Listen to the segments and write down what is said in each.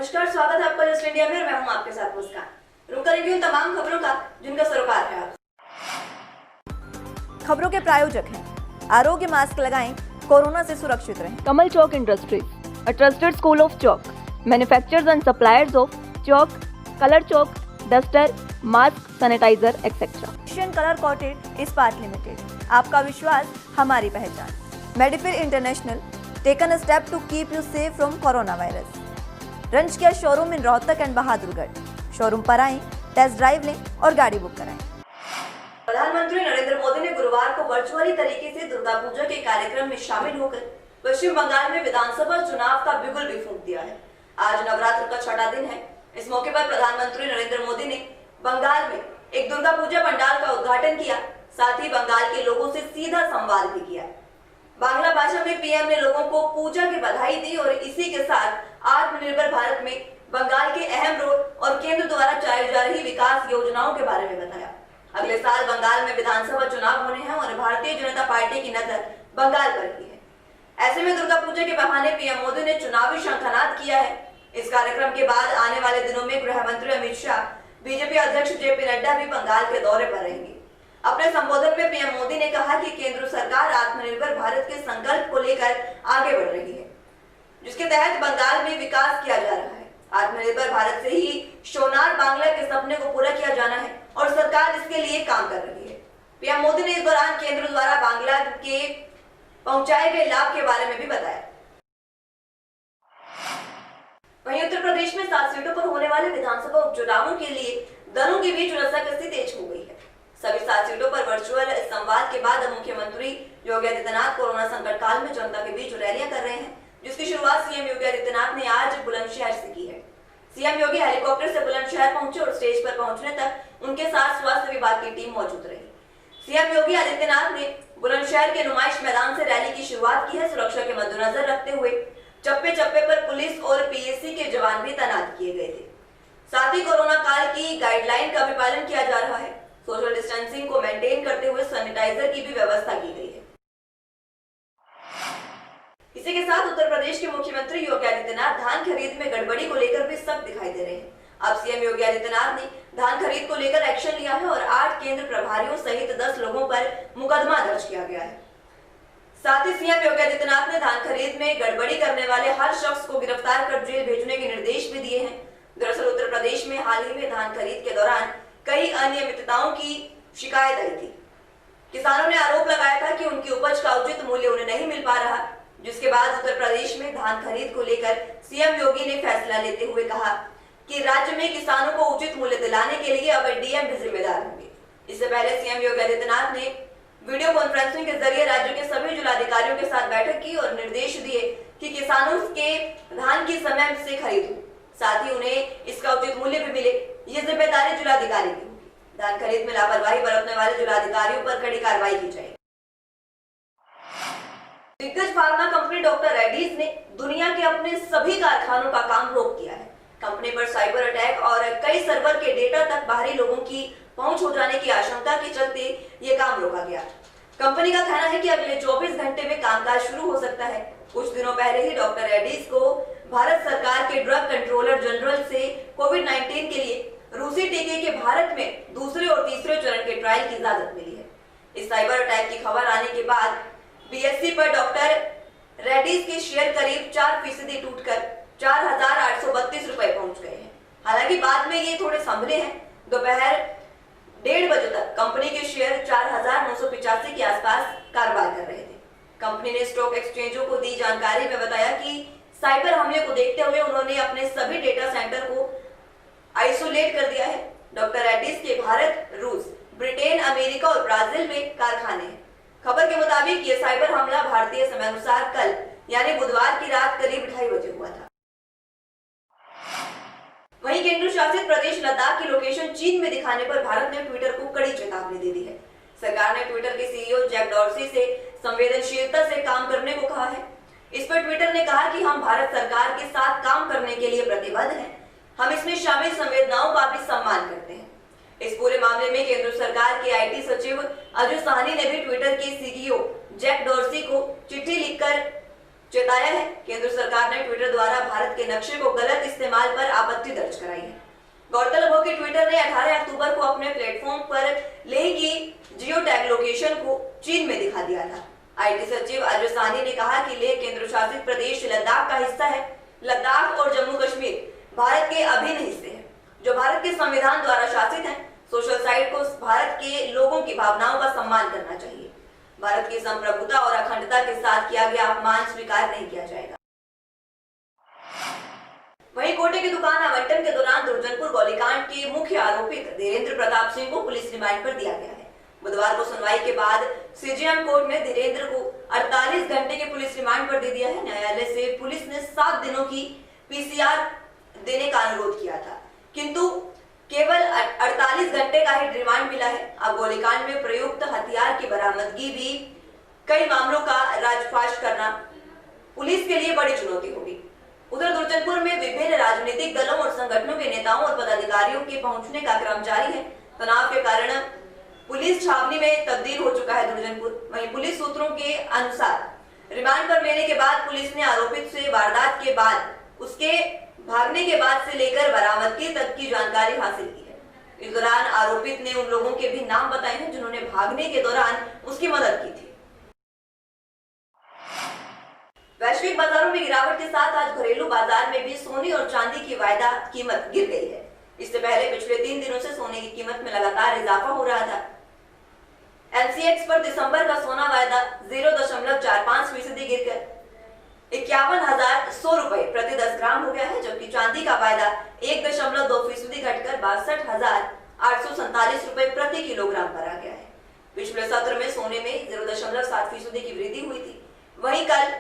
नमस्कार, स्वागत है आपका जस्ट इंडिया में। मैं हूं आपके साथ मुस्कान। रुक करेंगे उन तमाम खबरों का जिनका सरोकार है आप। खबरों के प्रायोजक हैं आरोग्य मास्क लगाएं, कोरोना से सुरक्षित रहें। Kamal Chalk Industries, a trusted school of chalk, manufacturers and suppliers of chalk, color chalk, duster, mask, sanitizer, etc. Asian colour coated इस्पात लिमिटेड, आपका विश्वास हमारी पहचान। मेडिफिर international, taken a step to keep you safe from corona virus. रंच किया showroom in Rohtak and Bahadurgarh. Showroom पर आएं, टेस्ट ड्राइव लें और गाड़ी बुक कराएं। प्रधानमंत्री नरेंद्र मोदी ने गुरुवार को वर्चुअली तरीके से दुर्गा पूजा के कार्यक्रम में शामिल होकर पश्चिम बंगाल में विधानसभा चुनाव का बिगुल भी फूंक दिया है। आज नवरात्र का छठा दिन है। इस मौके पर प्रधानमंत्री नरेंद्र मोदी ने बंगाल में एक दुर्गा पूजा पंडाल का उद्घाटन किया, साथ ही बंगाल के लोगों से सीधा संवाद भी किया। बांग्ला भाषा में पीएम ने लोगों को पूजा की बधाई दी और इसी के साथ आत्मनिर्भर भारत में बंगाल के अहम रोल और केंद्र द्वारा चलाई जा रही विकास योजनाओं के बारे में बताया। अगले साल बंगाल में विधानसभा चुनाव होने हैं और भारतीय जनता पार्टी की नजर बंगाल पर ही है। ऐसे में दुर्गा पूजा के बहाने पीएम मोदी ने चुनावी शंखनाद किया है। इस कार्यक्रम के बाद आने वाले दिनों में गृह मंत्री अमित शाह, बीजेपी अध्यक्ष जेपी नड्डा भी बंगाल के दौरे पर रहेंगे। अपने संबोधन में पीएम मोदी ने कहा कि केंद्र सरकार आत्मनिर्भर भारत के संकल्प को लेकर आगे बढ़ रही है, जिसके तहत बंगाल में विकास किया जा रहा है। आत्मनिर्भर भारत से ही सोनार बांग्ला के सपने को पूरा किया जाना है और सरकार इसके लिए काम कर रही है। पीएम मोदी ने इस दौरान केंद्र द्वारा बांग्ला के पहुंचाए गए लाभ के बारे में भी बताया। वहीं उत्तर प्रदेश में 7 सीटों पर होने वाले विधानसभा उपचुनावों के लिए दलों के बीच रस्साकसी तेज हो गई है। सभी 7 सीटों पर वर्चुअल संवाद के बाद मुख्यमंत्री योगी आदित्यनाथ कोरोना संकट काल में जनता के बीच रैलियां कर रहे हैं, जिसकी शुरुआत सीएम योगी आदित्यनाथ ने आज बुलंदशहर से की है। सीएम योगी हेलीकॉप्टर से बुलंदशहर पहुंचे और स्टेज पर पहुंचने तक उनके साथ स्वास्थ्य विभाग की टीम मौजूद रही। सीएम योगी आदित्यनाथ ने बुलंदशहर के नुमाइश मैदान से रैली की शुरुआत की है। सुरक्षा के मद्देनजर रखते हुए चप्पे चप्पे पर पुलिस और पीएसी के जवान भी तैनात किए गए थे। साथ ही कोरोना काल की गाइडलाइन का भी पालन किया जा रहा है। सोशल डिस्टेंसिंग को मेंटेन करते हुए सैनिटाइजर की भी व्यवस्था की गई है। इसी के साथ उत्तर प्रदेश के मुख्यमंत्री योगी आदित्यनाथ धान खरीद में गड़बड़ी को लेकर भी सख्त दिखाई दे रहे हैं। अब सीएम योगी आदित्यनाथ ने धान खरीद को लेकर एक्शन लिया है और 8 केंद्र प्रभारियों सहित 10 लोगों पर मुकदमा दर्ज किया गया है। साथ ही सीएम योगी आदित्यनाथ ने धान खरीद में गड़बड़ी करने वाले हर शख्स को गिरफ्तार कर जेल भेजने के निर्देश भी दिए हैं। दरअसल उत्तर प्रदेश में हाल ही में धान खरीद के दौरान कई अनियमितताओं की शिकायत आई थी। किसानों ने आरोप लगाया था कि उनकी उपज का उचित मूल्य उन्हें नहीं मिल पा रहा, जिसके बाद उत्तर प्रदेश में धान खरीद को लेकर सीएम योगी ने फैसला लेते हुए कहा कि राज्य में किसानों को उचित मूल्य दिलाने के लिए अब डीएम भी जिम्मेदार होंगे। इससे पहले सीएम योगी आदित्यनाथ ने वीडियो कॉन्फ्रेंसिंग के जरिए राज्य के सभी जिलाधिकारियों के साथ बैठक की और निर्देश दिए कि किसानों के धान की समय से खरीद हो, साथ ही उन्हें इसका उचित मूल्य भी मिले। ये जिम्मेदारी जिलाधिकारी की होगी। धान खरीद में लापरवाही बरतने वाले जिलाधिकारियों पर कड़ी कार्रवाई की जाएगी। दिग्गज फार्मा कंपनी डॉक्टर रेड्डीज ने दुनिया के अपने सभी कारखानों का काम रोक दिया है। कंपनी पर साइबर अटैक और कई सर्वर के डेटा तक बाहरी लोगों की पहुंच हो जाने की आशंका के चलते ये काम रोका गया। कंपनी का कहना है कि अगले 24 घंटे में कामकाज शुरू हो सकता है। कुछ दिनों पहले ही डॉक्टर रेड्डीज को भारत सरकार के ड्रग कंट्रोलर जनरल से कोविड-19 के लिए रूसी टीके के भारत में दूसरे और तीसरे चरण के ट्रायल की इजाजत मिली है। इस साइबर अटैक की खबर आने के बाद बीएसई पर डॉक्टर रेड्डीज के शेयर करीब 4% टूटकर 4,832 रुपए पहुंच गए हैं। हालांकि बाद में ये थोड़े संभले हैं। दोपहर 1:30 बजे तक कंपनी के शेयर 4,985 के आसपास कारोबार कर रहे थे। कंपनी ने स्टॉक एक्सचेंजों को दी जानकारी में बताया कि साइबर हमले को देखते हुए उन्होंने अपने सभी डेटा सेंटर को आइसोलेट कर दिया है। डॉक्टर रेड्डीज के भारत, रूस, ब्रिटेन, अमेरिका और ब्राजील में कारखाने हैं। खबर के मुताबिक ये साइबर हमला भारतीय समय अनुसार कल यानी बुधवार की रात करीब 2:30 बजे हुआ था। वहीं केंद्र शासित प्रदेश लद्दाख की लोकेशन चीन में दिखाने पर भारत ने ट्विटर को कड़ी चेतावनी दे दी है। सरकार ने ट्विटर के सीईओ जैक डॉर्सी से संवेदनशीलता से काम करने को कहा है। इस पर ट्विटर ने कहा कि हम भारत सरकार के साथ काम करने के लिए प्रतिबद्ध हैं। हम इसमें शामिल संवेदनाओं का भी सम्मान करते हैं। इस पूरे मामले में केंद्र सरकार के आईटी सचिव अजय साहनी ने भी ट्विटर के सीईओ जैक डॉर्सी को चिट्ठी लिखकर चेताया है। केंद्र सरकार ने ट्विटर द्वारा भारत के नक्शे को गलत इस्तेमाल पर आपत्ति दर्ज कराई है। गौरतलब हो कि ट्विटर ने 18 अक्टूबर को अपने प्लेटफॉर्म पर लेह की जियो टैग लोकेशन को चीन में दिखा दिया था। आईटी सचिव अजय साहनी ने कहा कि लेह केंद्र शासित प्रदेश लद्दाख का हिस्सा है। लद्दाख और जम्मू कश्मीर भारत के अभिन्न हिस्से हैं, जो भारत के संविधान द्वारा शासित हैं। सोशल साइट को भारत के लोगों की भावनाओं का सम्मान करना चाहिए। भारत की संप्रभुता और अखंडता के साथ किया गया अपमान स्वीकार नहीं किया जाएगा। वहीं कोटे की दुकान आवंटन के दौरान दुर्जनपुर गोलीकांड के मुख्य आरोपित धीरेन्द्र प्रताप सिंह को पुलिस रिमांड पर दिया गया है। बुधवार को सुनवाई के बाद सीजेएम कोर्ट ने धीरेन्द्र को 48 घंटे के पुलिस रिमांड पर दे दिया है। न्यायालय से पुलिस ने 7 दिनों की पीसीआर देने का अनुरोध किया था, किंतु केवल 48 घंटे का ही रिमांड मिला है। अब गोलीकांड में प्रयुक्त हथियार की बरामदगी भी कई मामलों का राजफाश करना पुलिस के लिए बड़ी चुनौती होगी। उधर दुर्जनपुर में विभिन्न राजनीतिक दलों और संगठनों के नेताओं और पदाधिकारियों के पहुंचने का क्रम जारी है। तनाव के कारण पुलिस छावनी में तब्दील हो चुका है दुर्जनपुर। वहीं पुलिस सूत्रों के अनुसार रिमांड पर लेने के बाद पुलिस ने आरोपित से वारदात के बाद उसके भागने के बाद से लेकर बरामदगी तक की जानकारी हासिल की है। इस दौरान आरोपित ने उन लोगों के भी नाम बताए हैं जिन्होंने भागने के दौरान उसकी मदद की थी। वैश्विक बाजारों में गिरावट के साथ आज घरेलू बाजार में भी सोने और चांदी की वायदा कीमत गिर गई है। इससे पहले पिछले 3 दिनों से सोने की कीमत में लगातार इजाफा हो रहा था। एमसीएक्स पर दिसंबर का सोना वायदा 0.45% गिरकर 51,100 रुपए प्रति 10 ग्राम हो गया है, जबकि चांदी का वायदा 1.2% घटकर 62,847 रुपए प्रति किलोग्राम पर आ गया है। पिछले सत्र में सोने में 0.7% की वृद्धि हुई थी। वहीं कल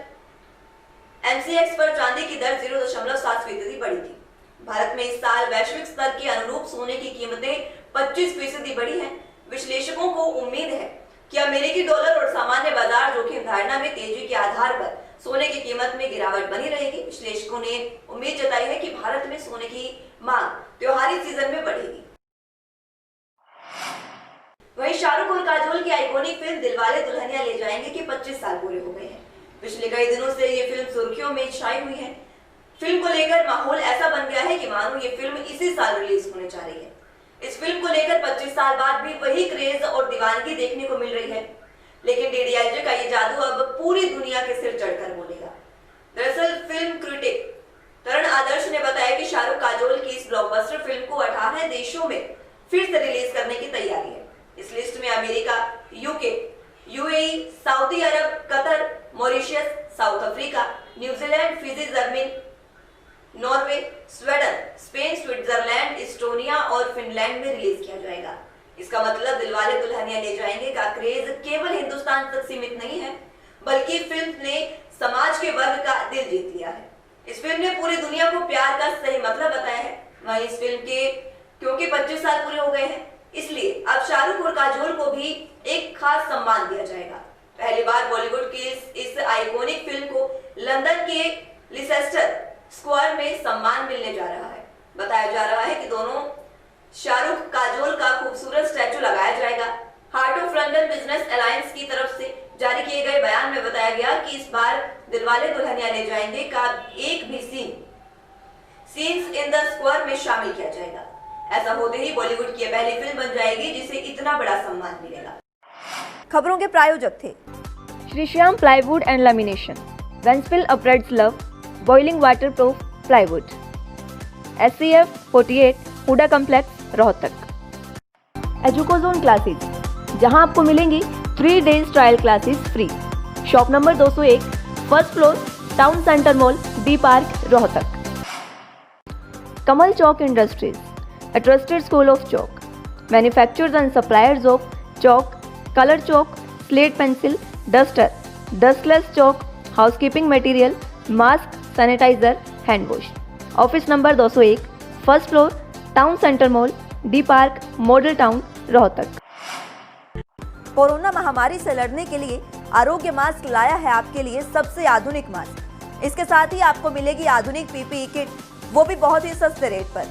एमसीएक्स पर चांदी की दर 0.7% बढ़ी थी। भारत में इस साल वैश्विक स्तर के अनुरूप सोने की कीमतें 25% बढ़ी हैं। विश्लेषकों को उम्मीद है कि अमेरिकी डॉलर और सामान्य बाजार जोखिम धारणा में तेजी के आधार पर सोने की कीमत में गिरावट बनी रहेगी। विश्लेषकों ने उम्मीद जताई है कि भारत में सोने की मांग त्योहारी सीजन में बढ़ेगी। वहीं शाहरुख और काजोल की आइकॉनिक फिल्म दिलवाले दुल्हनिया ले जाएंगे के 25 साल पूरे हो गए हैं। पिछले कई दिनों से ये फिल्म सुर्खियों में छाई हुई है। फिल्म को लेकर माहौल ऐसा बन गया है कि मानो ये फिल्म इसी साल रिलीज होने जा रही है। इस फिल्म को लेकर 25 साल बाद भी वही क्रेज और दीवानगी देखने को मिल रही है, लेकिन डीडीआईजे का ये जादू अब पूरी दुनिया के सिर चढ़कर बोलेगा। दरअसल फिल्म क्रिटिक तरण आदर्श ने बताया कि शाहरुख काजोल की इस ब्लॉकबस्टर फिल्म को 18 देशों में फिर से रिलीज करने की तैयारी है। इस लिस्ट में America, UK, UAE, Saudi Arabia, Qatar, Mauritius, South Africa, New Zealand, Fiji, Germany, Norway, Sweden, Spain, Switzerland, Estonia और फिनलैंड में रिलीज किया जाएगा। इसका मतलब दिलवाले दुल्हनिया ले जाएंगे का क्रेज केवल हिंदुस्तान तक सीमित नहीं है, बल्कि फिल्म ने समाज के वर्ग का दिल जीत लिया है। इस फिल्म ने पूरी दुनिया को प्यार का सही मतलब बताया है। वहीं इस फिल्म के क्योंकि 25 साल पूरे हो गए हैं, इसलिए अब शाहरुख और काजोल को भी एक खास सम्मान दिया जाएगा। पहली बार बॉलीवुड की इस आइकॉनिक फिल्म को लंदन के लिसेस्टर स्क्वायर में सम्मान मिलने जा रहा है। बताया जा रहा है कि दोनों शाहरुख काजोल का खूबसूरत स्टैचू लगाया जाएगा। Heart of London business alliance की तरफ से जारी किए गए बयान में बताया गया कि इस बार दिलवाले दुल्हनिया ले जाएंगे का एक भी सीन्स इन द स्क्वायर में शामिल किया जाएगा। ऐसा होते ही बॉलीवुड की पहली फिल्म बन जाएगी जिसे इतना बड़ा सम्मान मिलेगा। खबरों के प्रायोजक थे Shri Shyam plywood and lamination, वेंसफिल अपरेट्स लव, boiling waterproof plywood, SCF 48 Huda complex Rohtak. Educozone classes, जहां आपको मिलेंगी 3 days trial classes free. Shop number 201, first floor, town centre mall, D park, Rohtak. Kamal Chowk industries, a trusted school of chalk, manufacturers and suppliers of chalk, color chalk, slate pencil, duster, dustless chalk, housekeeping material, mask, sanitizer, hand wash. Office number 201, first floor, Town Center Mall, D Park, Model Town, Rohtak. Corona महामारी से लड़ने के लिए आरोग्य mask लाया है आपके लिए सबसे आधुनिक मास्क। इसके साथ ही आपको मिलेगी आधुनिक PPE किट, वो भी बहुत ही सस्ते रेट पर।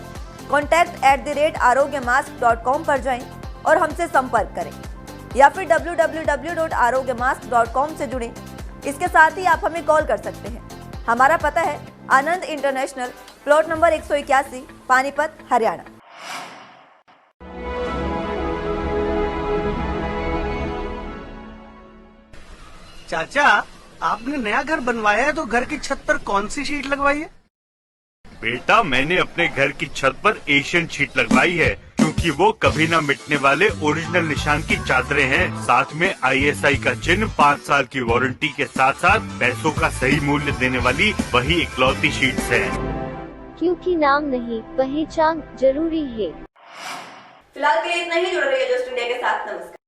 contact@arogyamask.com पर जाएं और हमसे संपर्क करें या फिर www.arogyamask.com से जुड़ें। इसके साथ ही आप हमें कॉल कर सकते हैं। हमारा पता है Anand international, plot number 181, Panipat, Haryana. चाचा, आपने नया घर बनवाया है तो घर की छत पर कौन सी शीट लगवाई है? बेटा, मैंने अपने घर की छत पर एशियन शीट लगवाई है क्योंकि वो कभी न मिटने वाले ओरिजिनल निशान की चादरें हैं। साथ में ISI का चिन्ह, 5 साल की वारंटी के साथ साथ पैसों का सही मूल्य देने वाली वही इकलौती शीट्स है। क्योंकि नाम नहीं, पहचान जरूरी है। फिलहाल के लिए इतना ही। जुड़े रहिए जस्ट इंडिया के साथ। नमस्कार।